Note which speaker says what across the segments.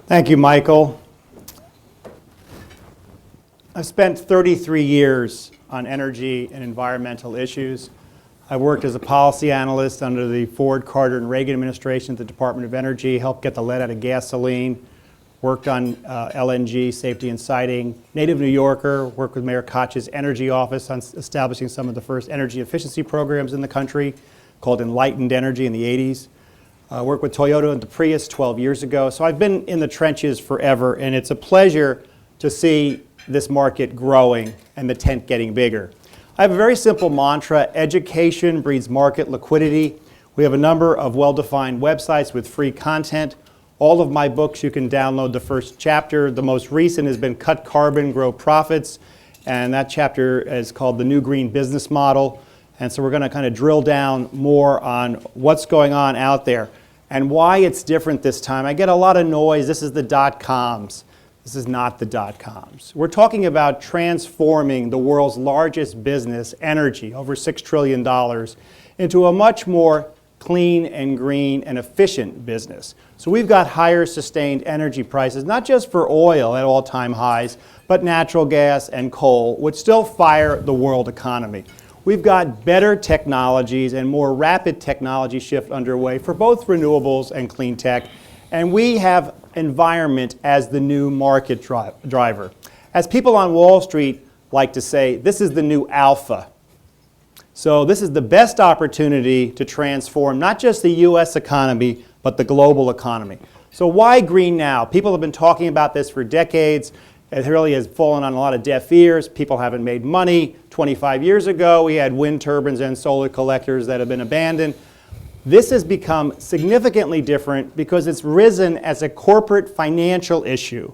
Speaker 1: Thank you, Michael. I've spent 33 years on energy and environmental issues. I worked as a policy analyst under the Ford, Carter, and Reagan administration at the Department of Energy, helped get the lead out of gasoline, worked on LNG safety and siting. Native New Yorker, worked with Mayor Koch's energy office on establishing some of the first energy efficiency programs in the country, called Enlightened Energy in the 80s. Worked with Toyota and the Prius 12 years ago. So I've been in the trenches forever, and it's a pleasure to see this market growing and the tent getting bigger. I have a very simple mantra: education breeds market liquidity. We have a number of well-defined websites with free content. All of my books, you can download the first chapter. The most recent has been Cut Carbon, Grow Profits, and that chapter is called The New Green Business Model. And so we're going to kind of drill down more on what's going on out there and why it's different this time. I get a lot of noise. This is the dot-coms. This is not the dot-coms. We're talking about transforming the world's largest business, energy, over $6 trillion, into a much more clean and green and efficient business. So we've got higher sustained energy prices, not just for oil at all-time highs, but natural gas and coal, which still fire the world economy. We've got better technologies and more rapid technology shift underway for both renewables and clean tech. And we have environment as the new market driver. As people on Wall Street like to say, this is the new alpha. So this is the best opportunity to transform not just the US economy, but the global economy. So why green now? People have been talking about this for decades. It really has fallen on a lot of deaf ears. People haven't made money. 25 years ago, we had wind turbines and solar collectors that have been abandoned. This has become significantly different because it's risen as a corporate financial issue.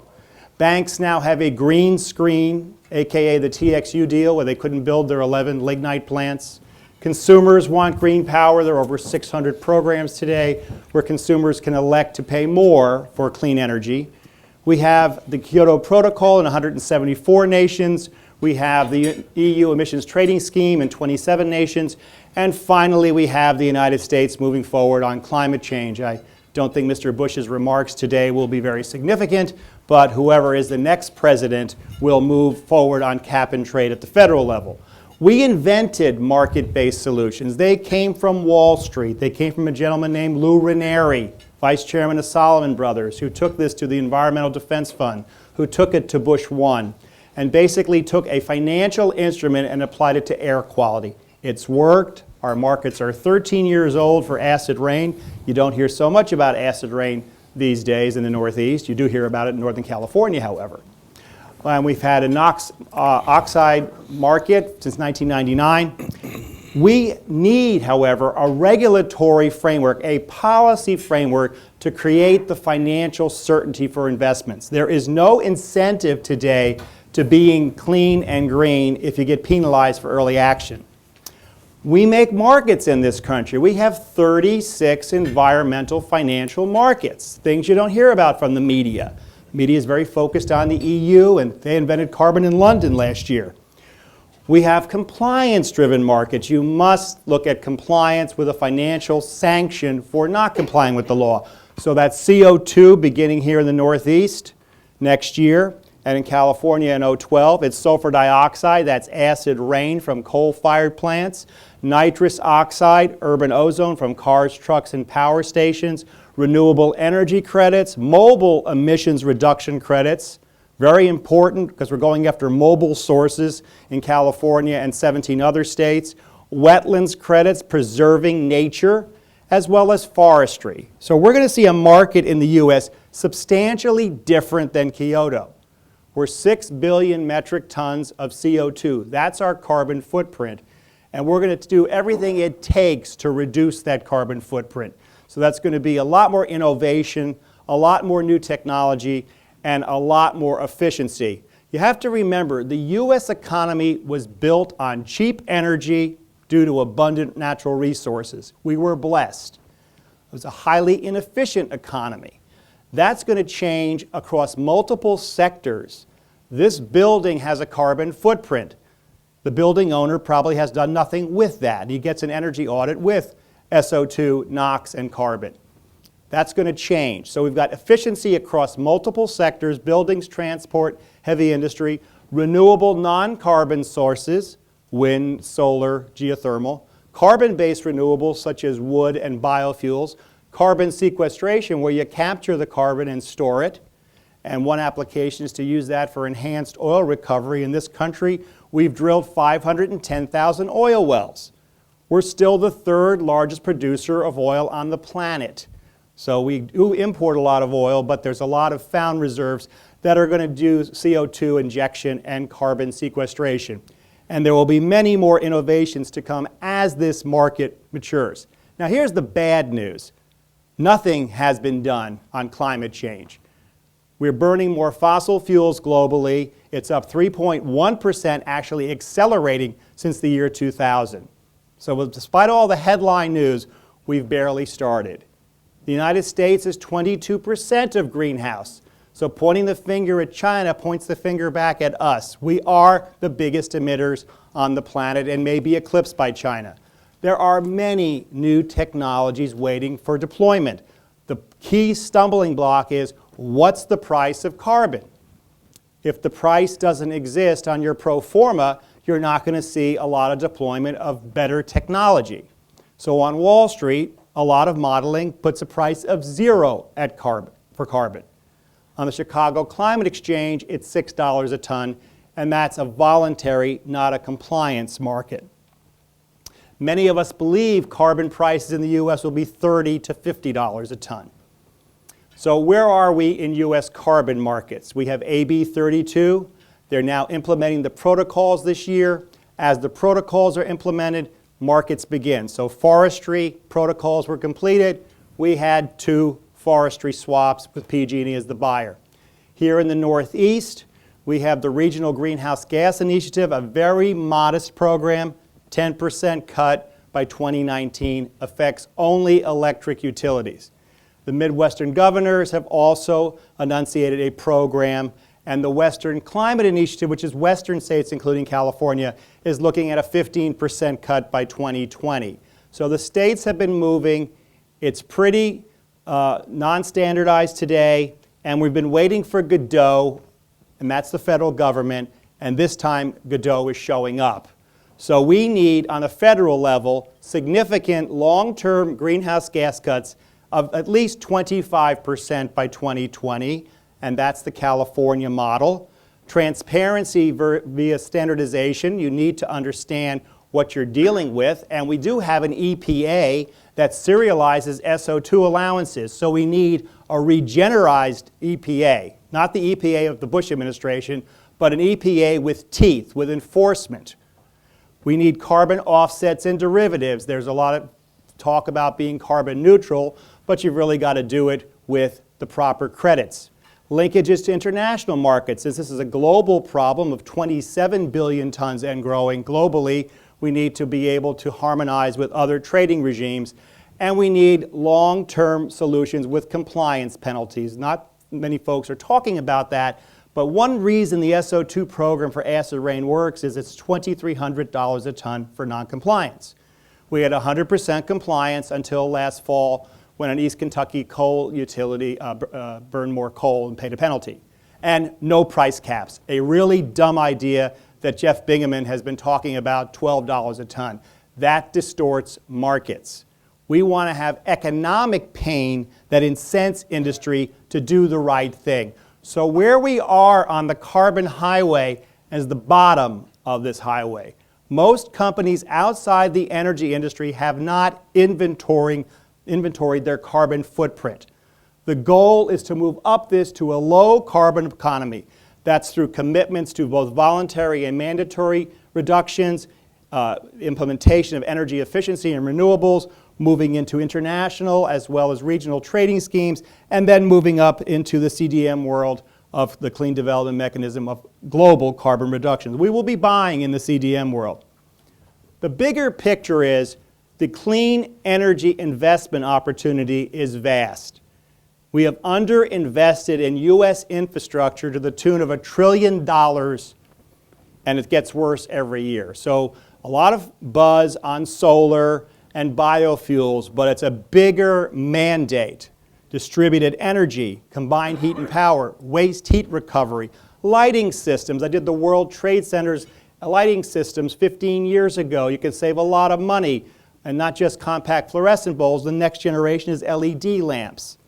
Speaker 1: Banks now have a green screen, aka the TXU deal, where they couldn't build their 11 lignite plants. Consumers want green power. There are over 600 programs today where consumers can elect to pay more for clean energy. We have the Kyoto Protocol in 174 nations. We have the EU Emissions Trading Scheme in 27 nations. And finally, we have the United States moving forward on climate change. I don't think Mr. Bush's remarks today will be very significant, but whoever is the next president will move forward on cap and trade at the federal level. We invented market-based solutions. They came from Wall Street. They came from a gentleman named Lou Ranieri, vice chairman of Salomon Brothers, who took this to the Environmental Defense Fund, who took it to Bush 1, and basically took a financial instrument and applied it to air quality. It's worked. Our markets are 13 years old for acid rain. You don't hear so much about acid rain these days in the Northeast. You do hear about it in Northern California, however. And we've had a NOx oxide market since 1999. We need, however, a regulatory framework, a policy framework to create the financial certainty for investments. There is no incentive today to being clean and green if you get penalized for early action. We make markets in this country. We have 36 environmental financial markets, things you don't hear about from the media. The media is very focused on the EU, and they invented carbon in London last year. We have compliance-driven markets. You must look at compliance with a financial sanction for not complying with the law. So that's CO2 beginning here in the Northeast next year, and in California in 2012. It's sulfur dioxide, that's acid rain from coal-fired plants. Nitrous oxide, urban ozone from cars, trucks, and power stations. Renewable energy credits, mobile emissions reduction credits. Very important because we're going after mobile sources in California and 17 other states. Wetlands credits, preserving nature, as well as forestry. So we're going to see a market in the U.S. substantially different than Kyoto. We're 6 billion metric tons of CO2. That's our carbon footprint. And we're going to do everything it takes to reduce that carbon footprint. So that's going to be a lot more innovation, a lot more new technology, and a lot more efficiency. You have to remember, the U.S. economy was built on cheap energy due to abundant natural resources. We were blessed. It was a highly inefficient economy. That's going to change across multiple sectors. This building has a carbon footprint. The building owner probably has done nothing with that. He gets an energy audit with SO2, NOx, and carbon. That's going to change. So we've got efficiency across multiple sectors: buildings, transport, heavy industry, renewable non-carbon sources, wind, solar, geothermal, carbon-based renewables such as wood and biofuels, carbon sequestration where you capture the carbon and store it. And one application is to use that for enhanced oil recovery. In this country, we've drilled 510,000 oil wells. We're still the third largest producer of oil on the planet. So we do import a lot of oil, but there's a lot of found reserves that are going to do CO2 injection and carbon sequestration. And there will be many more innovations to come as this market matures. Now here's the bad news. Nothing has been done on climate change. We're burning more fossil fuels globally. It's up 3.1%, actually accelerating since the year 2000. So despite all the headline news, we've barely started. The United States is 22% of greenhouse. So pointing the finger at China points the finger back at us. We are the biggest emitters on the planet and may be eclipsed by China. There are many new technologies waiting for deployment. The key stumbling block is, what's the price of carbon? If the price doesn't exist on your pro forma, you're not going to see a lot of deployment of better technology. So on Wall Street, a lot of modeling puts a price of 0 at for carbon. On the Chicago Climate Exchange, it's $6 a ton, and that's a voluntary, not a compliance market. Many of us believe carbon prices in the U.S. will be $30 to $50 a ton. So where are we in U.S. carbon markets? We have AB 32. They're now implementing the protocols this year. As the protocols are implemented, markets begin. So forestry protocols were completed. We had 2 forestry swaps with PG&E as the buyer. Here in the Northeast, we have the Regional Greenhouse Gas Initiative, a very modest program, 10% cut by 2019, affects only electric utilities. The Midwestern governors have also enunciated a program, and the Western Climate Initiative, which is Western states including California, is looking at a 15% cut by 2020. So the states have been moving. It's pretty non-standardized today, and we've been waiting for Godot, and that's the federal government, and this time Godot is showing up. So we need, on a federal level, significant long-term greenhouse gas cuts of at least 25% by 2020, and that's the California model. Transparency via standardization. You need to understand what you're dealing with, and we do have an EPA that serializes SO2 allowances, so we need a regenerized EPA, not the EPA of the Bush administration, but an EPA with teeth, with enforcement. We need carbon offsets and derivatives. There's a lot of talk about being carbon neutral, but you've really got to do it with the proper credits. Linkages to international markets. Since this is a global problem of 27 billion tons and growing globally, we need to be able to harmonize with other trading regimes, and we need long-term solutions with compliance penalties. Not many folks are talking about that, but one reason the SO2 program for acid rain works is it's $2,300 a ton for noncompliance. We had 100% compliance until last fall when an East Kentucky coal utility burned more coal and paid a penalty. And no price caps, a really dumb idea that Jeff Bingaman has been talking about, $12 a ton. That distorts markets. We want to have economic pain that incents industry to do the right thing. So where we are on the carbon highway is the bottom of this highway. Most companies outside the energy industry have not inventoried their carbon footprint. The goal is to move up this to a low carbon economy. That's through commitments to both voluntary and mandatory reductions, implementation of energy efficiency and renewables, moving into international as well as regional trading schemes, and then moving up into the CDM world of the Clean Development Mechanism of global carbon reductions. We will be buying in the CDM world. The bigger picture is the clean energy investment opportunity is vast. We have underinvested in U.S. infrastructure to the tune of $1 trillion, and it gets worse every year. So a lot of buzz on solar and biofuels, but it's a bigger mandate distributed energy, combined heat and power, waste heat recovery, lighting systems. I did the World Trade Center's lighting systems 15 years ago. You can save a lot of money, and not just compact fluorescent bulbs. The next generation is LED lamps.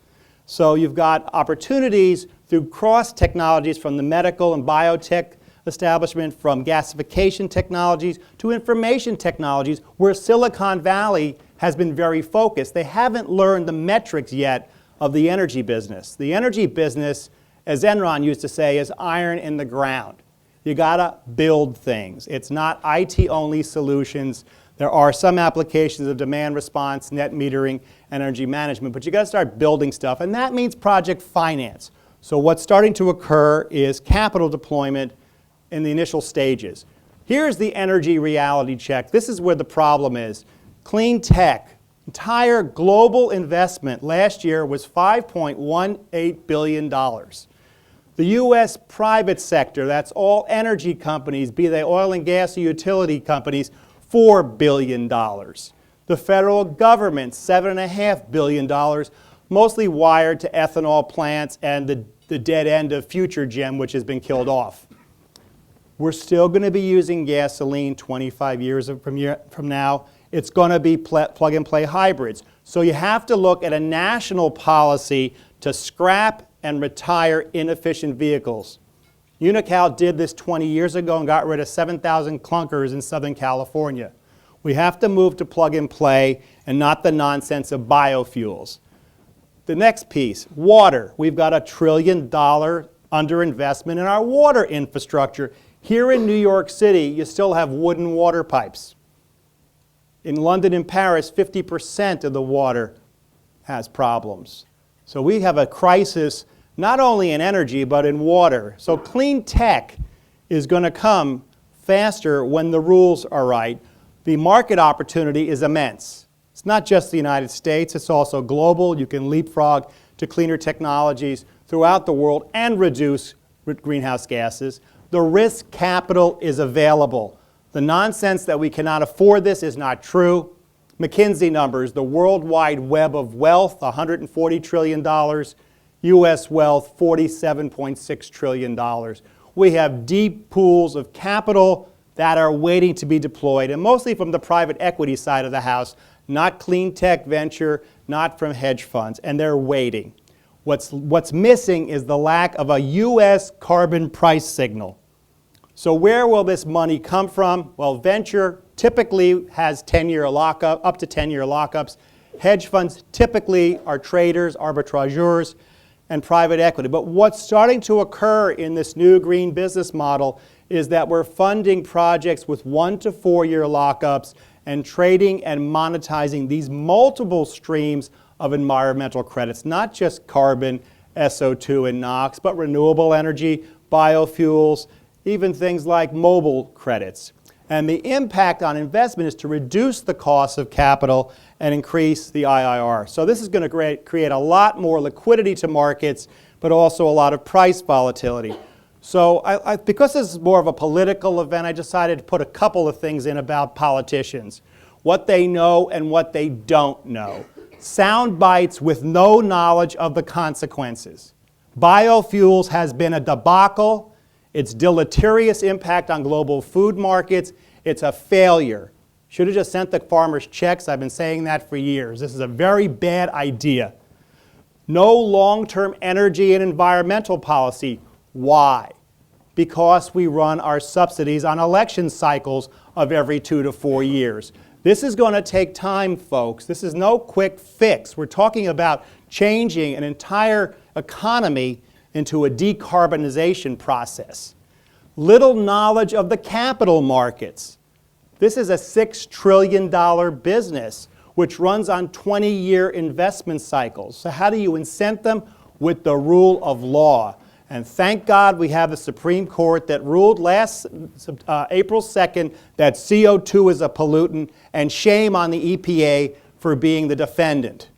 Speaker 1: So you've got opportunities through cross technologies from the medical and biotech establishment, from gasification technologies to information technologies, where Silicon Valley has been very focused. They haven't learned the metrics yet of the energy business. The energy business, as Enron used to say, is iron in the ground. You gotta build things. It's not IT-only solutions. There are some applications of demand response, net metering, energy management, but you gotta start building stuff, and that means project finance. So what's starting to occur is capital deployment in the initial stages. Here's the energy reality check. This is where the problem is. Cleantech, entire global investment last year was $5.18 billion. The U.S. private sector, that's all energy companies, be they oil and gas or utility companies, $4 billion. The federal government, $7.5 billion, mostly wired to ethanol plants and the dead end of FutureGen, which has been killed off. We're still going to be using gasoline 25 years from now. It's going to be plug-and-play hybrids. So you have to look at a national policy to scrap and retire inefficient vehicles. Unocal did this 20 years ago and got rid of 7,000 clunkers in Southern California. We have to move to plug and play and not the nonsense of biofuels. The next piece, water. We've got $1 trillion underinvestment in our water infrastructure. Here in New York City, you still have wooden water pipes. In London and Paris, 50% of the water has problems. So we have a crisis not only in energy, but in water. So clean tech is going to come faster when the rules are right. The market opportunity is immense. It's not just the United States, it's also global. You can leapfrog to cleaner technologies throughout the world and reduce greenhouse gases. The risk capital is available. The nonsense that we cannot afford this is not true. McKinsey numbers, the worldwide web of wealth, $140 trillion. U.S. wealth, $47.6 trillion. We have deep pools of capital that are waiting to be deployed, and mostly from the private equity side of the house, not clean tech venture, not from hedge funds, and they're waiting. What's missing is the lack of a U.S. carbon price signal. So where will this money come from? Well, venture typically has 10-year lockup, up to 10-year lockups. Hedge funds typically are traders, arbitrageurs, and private equity. But what's starting to occur in this new green business model is that we're funding projects with 1 to 4 year lockups and trading and monetizing these multiple streams of environmental credits, not just carbon, SO2, and NOx, but renewable energy, biofuels, even things like mobile credits. And the impact on investment is to reduce the cost of capital and increase the IRR. So this is going to create a lot more liquidity to markets, but also a lot of price volatility. So because this is more of a political event, I decided to put a couple of things in about politicians. What they know and what they don't know. Sound bites with no knowledge of the consequences. Biofuels has been a debacle. Its deleterious impact on global food markets, it's a failure. Should have just sent the farmers checks. I've been saying that for years. This is a very bad idea. No long-term energy and environmental policy. Why? Because we run our subsidies on election cycles of every 2 to 4 years. This is going to take time, folks. This is no quick fix. We're talking about changing an entire economy into a decarbonization process. Little knowledge of the capital markets. This is a $6 trillion business which runs on 20-year investment cycles. So how do you incent them? With the rule of law. And thank God we have the Supreme Court that ruled last April 2nd that CO2 is a pollutant, and shame on the EPA for being the defendant.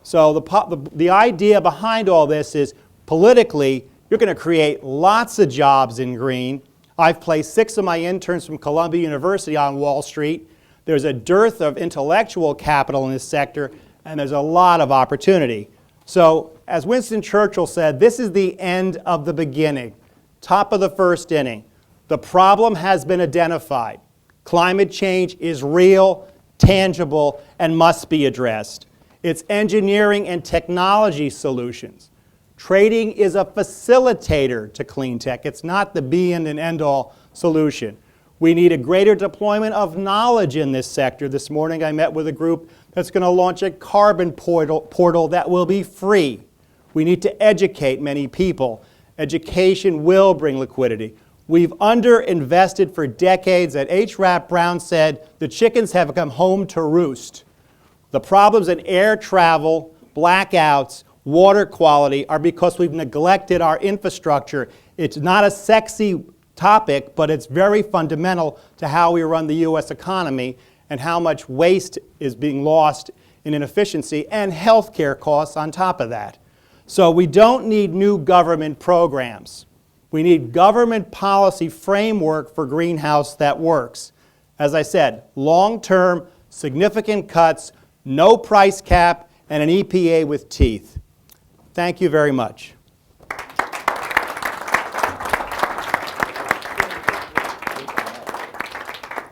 Speaker 1: So the idea behind all this is politically, you're going to create lots of jobs in green. I've placed 6 of my interns from Columbia University on Wall Street. There's a dearth of intellectual capital in this sector, and there's a lot of opportunity. So, as Winston Churchill said, this is the end of the beginning, top of the first inning. The problem has been identified. Climate change is real, tangible, and must be addressed. It's engineering and technology solutions. Trading is a facilitator to clean tech. It's not the be and end all solution. We need a greater deployment of knowledge in this sector. This morning I met with a group that's going to launch a carbon portal that will be free. We need to educate many people. Education will bring liquidity. We've underinvested for decades. As H. Rap Brown said, the chickens have come home to roost. The problems in air travel, blackouts, water quality are because we've neglected our infrastructure. It's not a sexy topic, but it's very fundamental to how we run the U.S. economy and how much waste is being lost in inefficiency and healthcare costs on top of that. So we don't need new government programs. We need government policy framework for greenhouse that works. As I said, long-term, significant cuts, no price cap, and an EPA with teeth. Thank you very much.